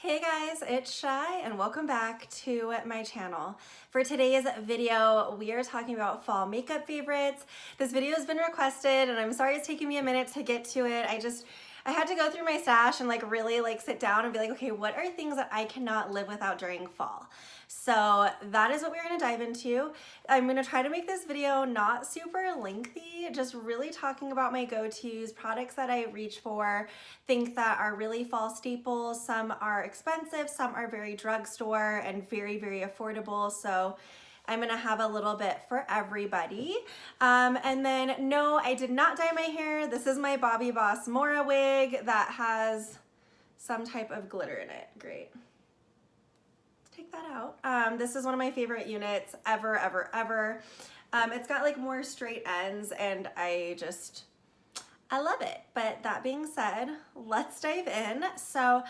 Hey guys, it's Shy and welcome back to my channel. For today's video, we are talking about fall makeup favorites. This video has been requested and I'm sorry it's taking me a minute to get to it. I had to go through my stash and really sit down and be like, okay, what are things that I cannot live without during fall? So that is what we're gonna dive into. I'm gonna try to make this video not super lengthy, just really talking about my go-tos, products that I reach for, things that are really fall staples. Some are expensive, some are very drugstore and very, very affordable. So I'm gonna have a little bit for everybody. And then no, I did not dye my hair. This is my Bobbi Boss Mora wig that has some type of glitter in it. Great. Take that out. This is one of my favorite units ever. It's got more straight ends and I love it. But that being said, let's dive in. So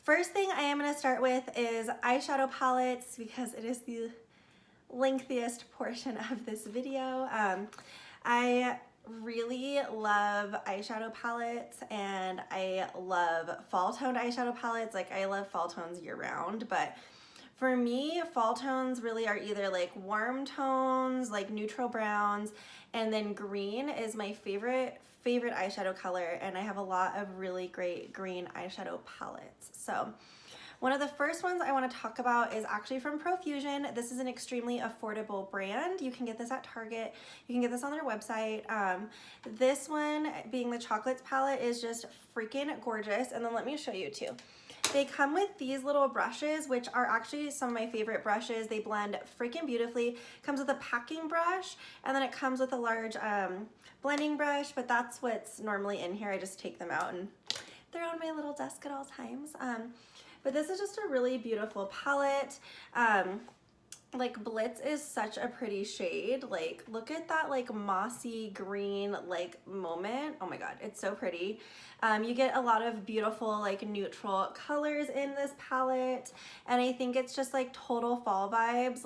first thing I am going to start with is eyeshadow palettes because it is the lengthiest portion of this video. I really love eyeshadow palettes and I love fall toned eyeshadow palettes. I love fall tones year round, but for me, fall tones really are either warm tones, neutral browns, and then green is my favorite eyeshadow color, and I have a lot of really great green eyeshadow palettes. So one of the first ones I want to talk about is actually from Profusion. This is an extremely affordable brand. You can get this at Target. You can get this on their website. This one, being the chocolates palette, is just freaking gorgeous. And then let me show you too. They come with these little brushes, which are actually some of my favorite brushes. They blend freaking beautifully. Comes with a packing brush, and then it comes with a large blending brush, but that's what's normally in here. I just take them out and they're on my little desk at all times. But this is just a really beautiful palette. Blitz is such a pretty shade. Look at that mossy green moment. Oh my god, it's so pretty. You get a lot of beautiful neutral colors in this palette, and I think it's just total fall vibes.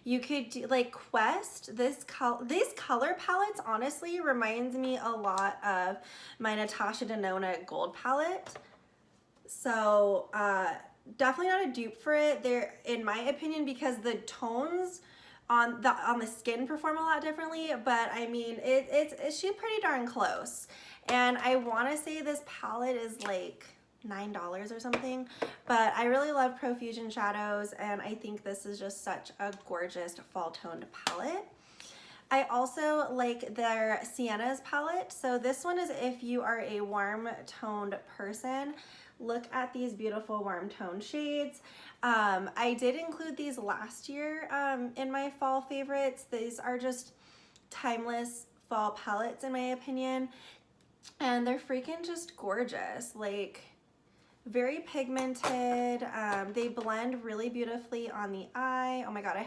You could do Quest. These color palettes honestly reminds me a lot of my Natasha Denona gold palette. So definitely not a dupe for it. They're, in my opinion, because the tones on the skin perform a lot differently, but I mean she's pretty darn close. And I want to say this palette is $9 or something, but I really love Profusion shadows, and I think this is just such a gorgeous fall toned palette. I also like their Sienna's palette. So this one is if you are a warm toned person. Look at these beautiful warm tone shades. I did include these last year in my fall favorites. These are just timeless fall palettes in my opinion, and they're freaking just gorgeous. Very pigmented. They blend really beautifully on the eye. Oh my god,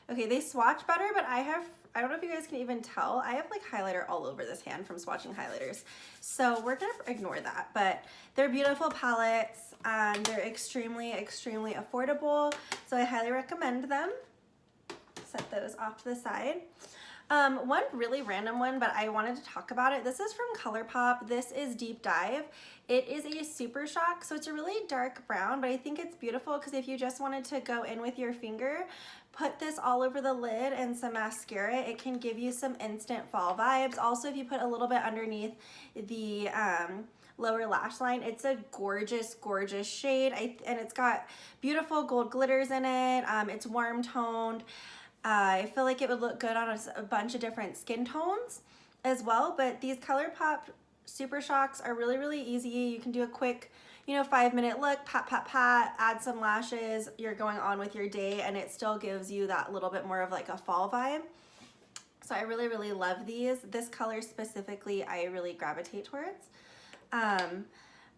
okay, they swatch better, but I don't know if you guys can even tell, I have highlighter all over this hand from swatching highlighters. So we're gonna ignore that, but they're beautiful palettes and they're extremely affordable. So I highly recommend them. Set those off to the side. One really random one, but I wanted to talk about it. This is from ColourPop. This is Deep Dive. It is a super shock, so it's a really dark brown, but I think it's beautiful because if you just wanted to go in with your finger, put this all over the lid and some mascara, it can give you some instant fall vibes. Also, if you put a little bit underneath the lower lash line, it's a gorgeous shade, and it's got beautiful gold glitters in it. It's warm toned. I feel like it would look good on a bunch of different skin tones as well, but these ColourPop Super Shocks are really easy. You can do a quick 5-minute look, pat, add some lashes, you're going on with your day, and it still gives you that little bit more of a fall vibe. So I really love these. This color specifically I really gravitate towards.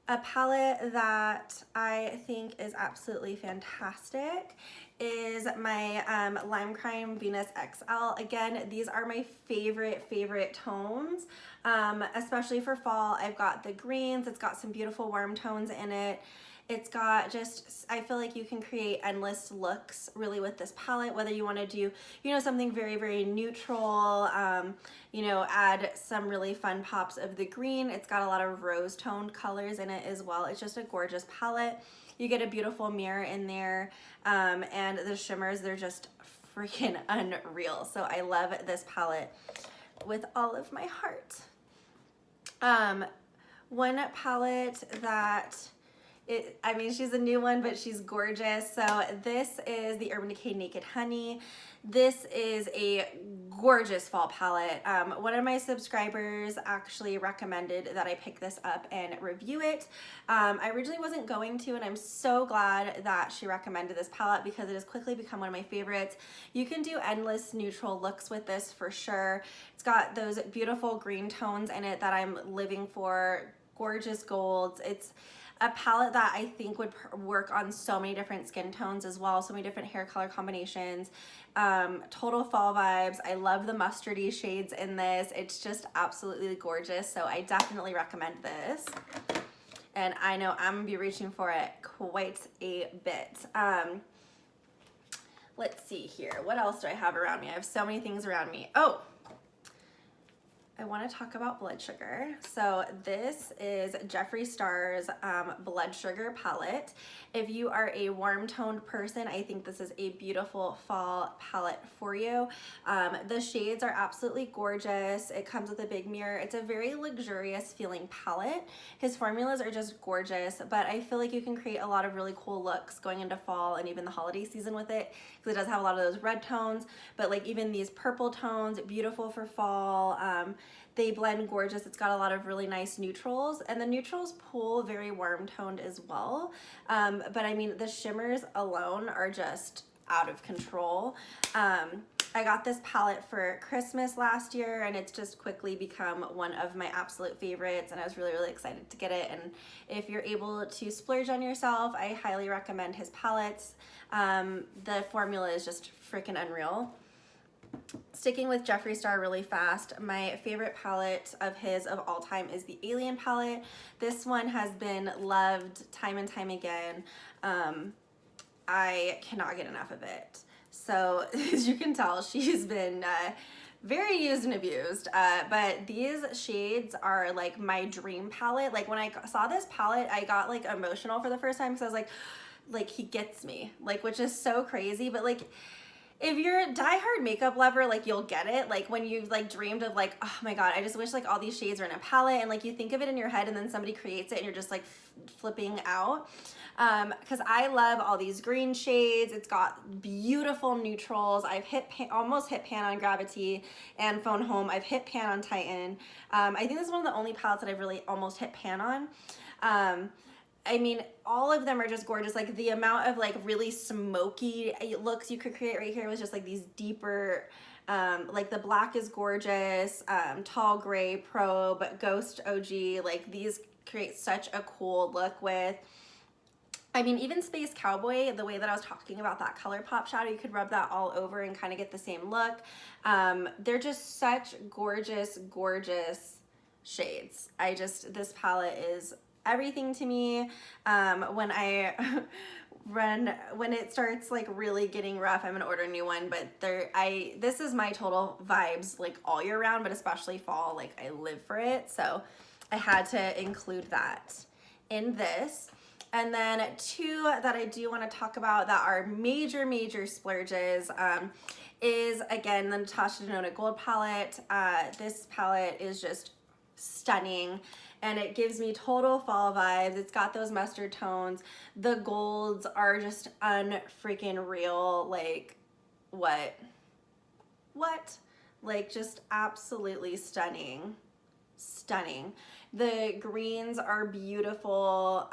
A palette that I think is absolutely fantastic is my Lime Crime Venus XL. Again, these are my favorite tones, especially for fall. I've got the greens. It's got some beautiful warm tones in it. It's got just, I feel like you can create endless looks really with this palette, whether you want to do, you know, something very, very neutral, you know, add some really fun pops of the green. It's got a lot of rose toned colors in it as well. It's just a gorgeous palette. You get a beautiful mirror in there, and the shimmers, they're just freaking unreal. So I love this palette with all of my heart. One palette that I mean, she's a new one, but she's gorgeous. So this is the Urban Decay Naked Honey. This is a gorgeous fall palette. One of my subscribers actually recommended that I pick this up and review it. I originally wasn't going to, and I'm so glad that she recommended this palette because it has quickly become one of my favorites. You can do endless neutral looks with this for sure. It's got those beautiful green tones in it that I'm living for, gorgeous golds. It's a palette that I think would work on so many different skin tones as well, so many different hair color combinations. Total fall vibes. I love the mustardy shades in this. It's just absolutely gorgeous, so I definitely recommend this. And I know I'm gonna be reaching for it quite a bit. Let's see here. What else do I have around me? I have so many things around me. Oh, I want to talk about blood sugar. So this is Jeffree Star's blood sugar palette. If you are a warm toned person, I think this is a beautiful fall palette for you. The shades are absolutely gorgeous. It comes with a big mirror. It's a very luxurious feeling palette. His formulas are just gorgeous, but I feel like you can create a lot of really cool looks going into fall and even the holiday season with it, because it does have a lot of those red tones, but like even these purple tones, beautiful for fall. They blend gorgeous. It's got a lot of really nice neutrals, and the neutrals pull very warm toned as well. But I mean, the shimmers alone are just out of control. I got this palette for Christmas last year, and it's just quickly become one of my absolute favorites, and I was really, really excited to get it. And if you're able to splurge on yourself, I highly recommend his palettes. The formula is just freaking unreal. Sticking with Jeffree Star really fast, my favorite palette of his of all time is the Alien palette. This one has been loved time and time again. I cannot get enough of it. So as you can tell, she's been very used and abused, but these shades are like my dream palette. Like when I saw this palette, I got like emotional for the first time because I was like he gets me, like, which is so crazy. But like, if you're a diehard makeup lover, like you'll get it. Like when you've like dreamed of like, oh my God, I just wish like all these shades were in a palette, and like you think of it in your head and then somebody creates it and you're just like flipping out. Because I love all these green shades. It's got beautiful neutrals. I've almost hit pan on Gravity and Phone Home. I've hit pan on Titan. I think this is one of the only palettes that I've really almost hit pan on. I mean, all of them are just gorgeous. Like the amount of like really smoky looks you could create right here was just like these deeper, like the black is gorgeous, tall gray, probe, ghost OG, like these create such a cool look with. I mean, even Space Cowboy, the way that I was talking about that color pop shadow, you could rub that all over and kind of get the same look. They're just such gorgeous, gorgeous shades. This palette is everything to me. When it starts like really getting rough, I'm gonna order a new one. But this is my total vibes like all year round, but especially fall. Like I live for it, so I had to include that in this. And then two that I do want to talk about that are major, major splurges is again the Natasha Denona Gold palette. This palette is just stunning, and it gives me total fall vibes. It's got those mustard tones. The golds are just unfreaking real. Like, what? Like, just absolutely stunning. Stunning. The greens are beautiful.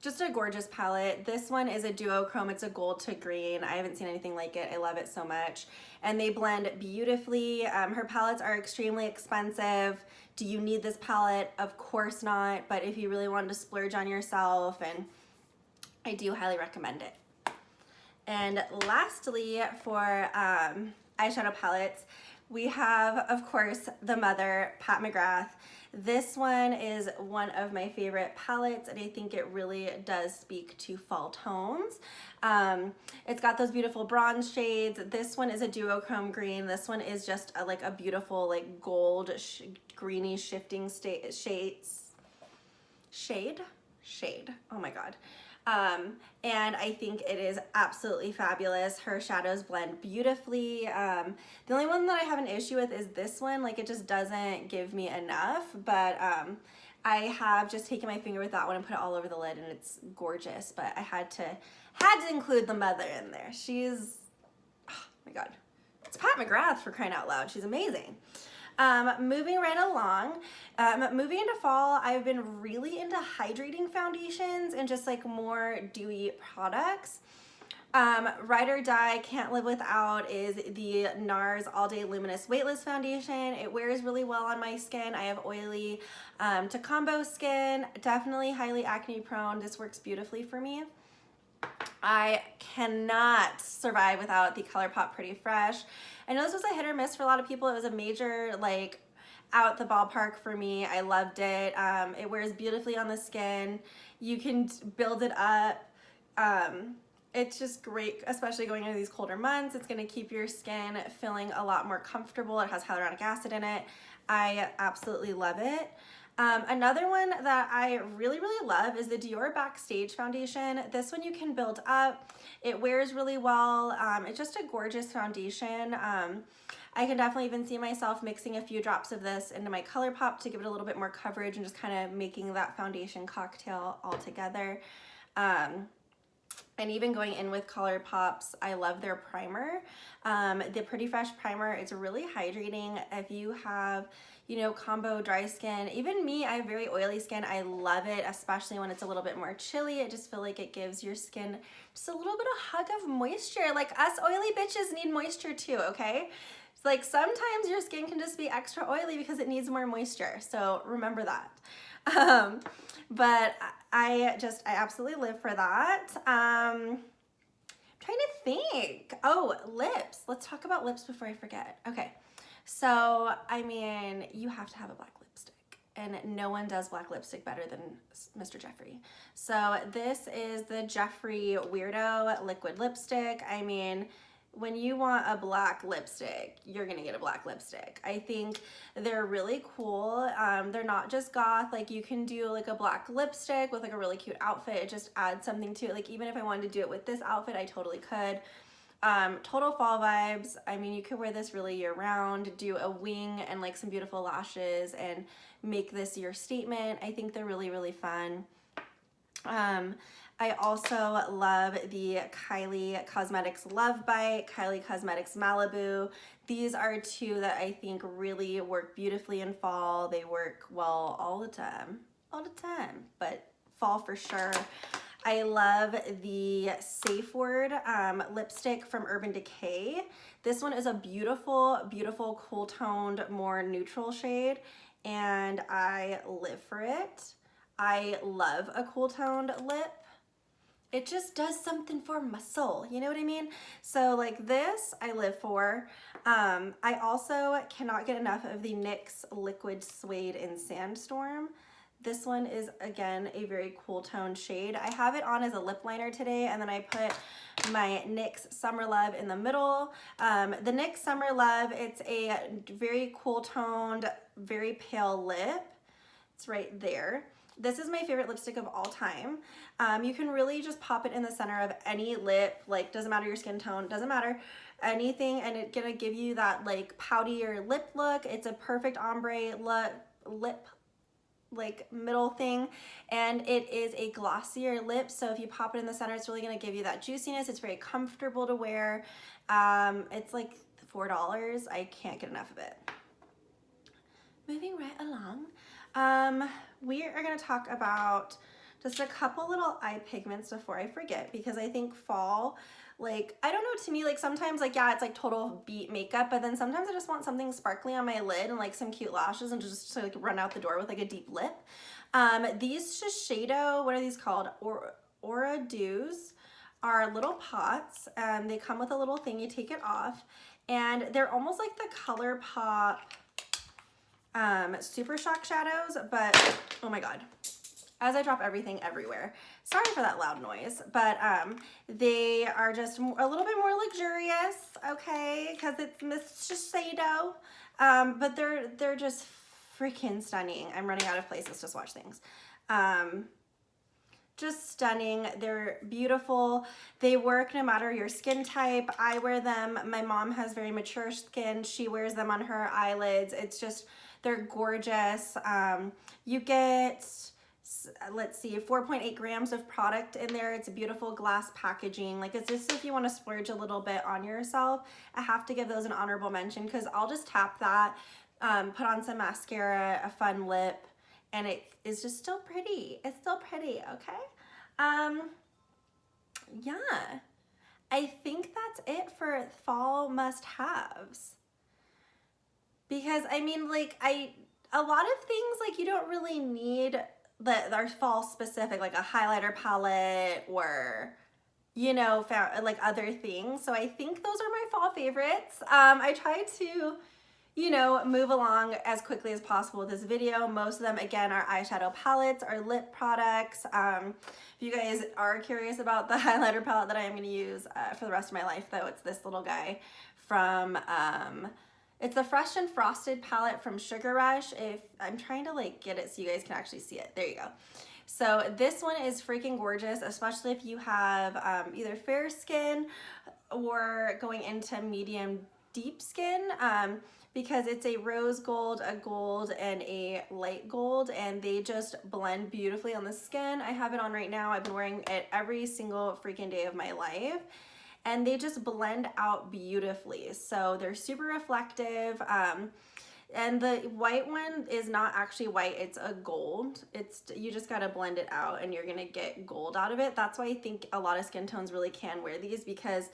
Just a gorgeous palette. This one is a duochrome. It's a gold to green. I haven't seen anything like it. I love it so much. And they blend beautifully. Her palettes are extremely expensive. Do you need this palette? Of course not. But if you really wanted to splurge on yourself, and I do highly recommend it. And lastly, for eyeshadow palettes, we have, of course, the mother, Pat McGrath. This one is one of my favorite palettes, and I think it really does speak to fall tones. It's got those beautiful bronze shades. This one is a duochrome green. This one is just like a beautiful like gold greeny shifting shade. Oh my God. And I think it is absolutely fabulous. Her shadows blend beautifully. The only one that I have an issue with is this one. Like, it just doesn't give me enough, but I have just taken my finger with that one and put it all over the lid, and it's gorgeous. But I had to include the mother in there. She's, oh my God, it's Pat McGrath, for crying out loud. She's amazing. Moving right along, moving into fall, I've been really into hydrating foundations and just like more dewy products. Ride or Die, can't live without, is the NARS All Day Luminous Weightless Foundation. It wears really well on my skin. I have oily to combo skin, definitely highly acne prone. This works beautifully for me. I cannot survive without the ColourPop Pretty Fresh. I know this was a hit or miss for a lot of people. It was a major, like, out the ballpark for me. I loved it. It wears beautifully on the skin. You can build it up. It's just great, especially going into these colder months. It's going to keep your skin feeling a lot more comfortable. It has hyaluronic acid in it. I absolutely love it. Another one that I really love is the Dior Backstage Foundation. This one you can build up. It wears really well. It's just a gorgeous foundation. I can definitely even see myself mixing a few drops of this into my ColourPop to give it a little bit more coverage and just kind of making that foundation cocktail all together. And even going in with ColourPop's, I love their primer. The Pretty Fresh primer, it's really hydrating. If you have, you know, combo dry skin, even me, I have very oily skin. I love it, especially when it's a little bit more chilly. I just feel like it gives your skin just a little bit of hug of moisture. Like, us oily bitches need moisture too, okay? It's like sometimes your skin can just be extra oily because it needs more moisture. So remember that. But I absolutely live for that. I'm trying to think. Oh, lips. Let's talk about lips before I forget. Okay. So, I mean, you have to have a black lipstick, and no one does black lipstick better than Mr. Jeffree. So this is the Jeffree Weirdo liquid lipstick. I mean, when you want a black lipstick, you're gonna get a black lipstick. I think they're really cool. They're not just goth. Like, you can do like a black lipstick with like a really cute outfit. It just adds something to it. Like, even if I wanted to do it with this outfit, I totally could. Total fall vibes. I mean, you could wear this really year round, do a wing and like some beautiful lashes and make this your statement. I think they're really fun. I also love the Kylie Cosmetics Love Bite, Kylie Cosmetics Malibu. These are two that I think really work beautifully in fall. They work well all the time, but fall for sure. I love the Safe Word lipstick from Urban Decay. This one is a beautiful cool toned, more neutral shade, and I live for it. I love a cool toned lip. It just does something for my soul, you know what I mean? So like this, I live for. I also cannot get enough of the NYX Liquid Suede in Sandstorm. This one is, again, a very cool tone shade. I have it on as a lip liner today, and then I put my NYX Summer Love in the middle. The NYX Summer Love, it's a very cool toned, very pale lip. It's right there. This is my favorite lipstick of all time. You can really just pop it in the center of any lip, like doesn't matter your skin tone, doesn't matter anything, and it's gonna give you that like poutier lip look. It's a perfect ombre lip like middle thing, and it is a glossier lip, so if you pop it in the center, it's really going to give you that juiciness. It's very comfortable to wear. It's like $4. I can't get enough of it. Moving right along, we are going to talk about just a couple little eye pigments before I forget, because I think fall, like, I don't know, to me, like, sometimes, like, yeah, it's like total beat makeup, but then sometimes I just want something sparkly on my lid and like some cute lashes and just to like run out the door with like a deep lip. These Shiseido, what are these called? Aura Dews are little pots. They come with a little thing, you take it off, and they're almost like the ColourPop Super Shock shadows, but oh my God, as I drop everything everywhere. Sorry for that loud noise, but they are just a little bit more luxurious, okay, because it's Miss Shiseido, but they're just freaking stunning. I'm running out of places to swatch things. Just stunning. They're beautiful. They work no matter your skin type. I wear them. My mom has very mature skin. She wears them on her eyelids. It's just, they're gorgeous. You get, let's see, 4.8 grams of product in there. It's a beautiful glass packaging. Like, it's just if you want to splurge a little bit on yourself. I have to give those an honorable mention because I'll just tap that, put on some mascara, a fun lip, and it is just still pretty. It's still pretty, okay? Yeah. I think that's it for fall must-haves. Because, I mean, like, a lot of things, like, you don't really need that are fall specific, like a highlighter palette or, you know, like other things. So I think those are my fall favorites. I tried to, you know, move along as quickly as possible with this video. Most of them, again, are eyeshadow palettes or lip products. If you guys are curious about the highlighter palette that I am going to use for the rest of my life, though, it's this little guy from, it's the Fresh and Frosted palette from Sugar Rush. If I'm trying to like get it so you guys can actually see it. There you go. So this one is freaking gorgeous, especially if you have either fair skin or going into medium deep skin. Because it's a rose gold, a gold, and a light gold, and they just blend beautifully on the skin. I have it on right now. I've been wearing it every single freaking day of my life, and they just blend out beautifully. So they're super reflective, and the white one is not actually white, it's a gold. You just gotta blend it out and you're gonna get gold out of it. That's why I think a lot of skin tones really can wear these, because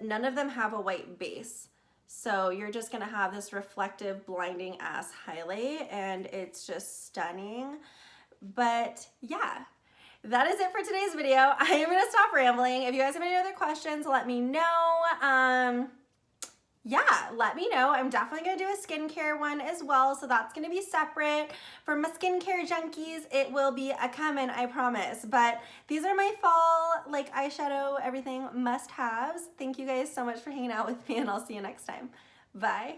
none of them have a white base. So you're just gonna have this reflective, blinding ass highlight, and it's just stunning. But yeah, that is it for today's video. I am gonna stop rambling. If you guys have any other questions, let me know. Yeah, let me know. I'm definitely gonna do a skincare one as well, so that's gonna be separate. For my skincare junkies, it will be a coming, I promise. But these are my fall, like, eyeshadow, everything must-haves. Thank you guys so much for hanging out with me, and I'll see you next time. Bye.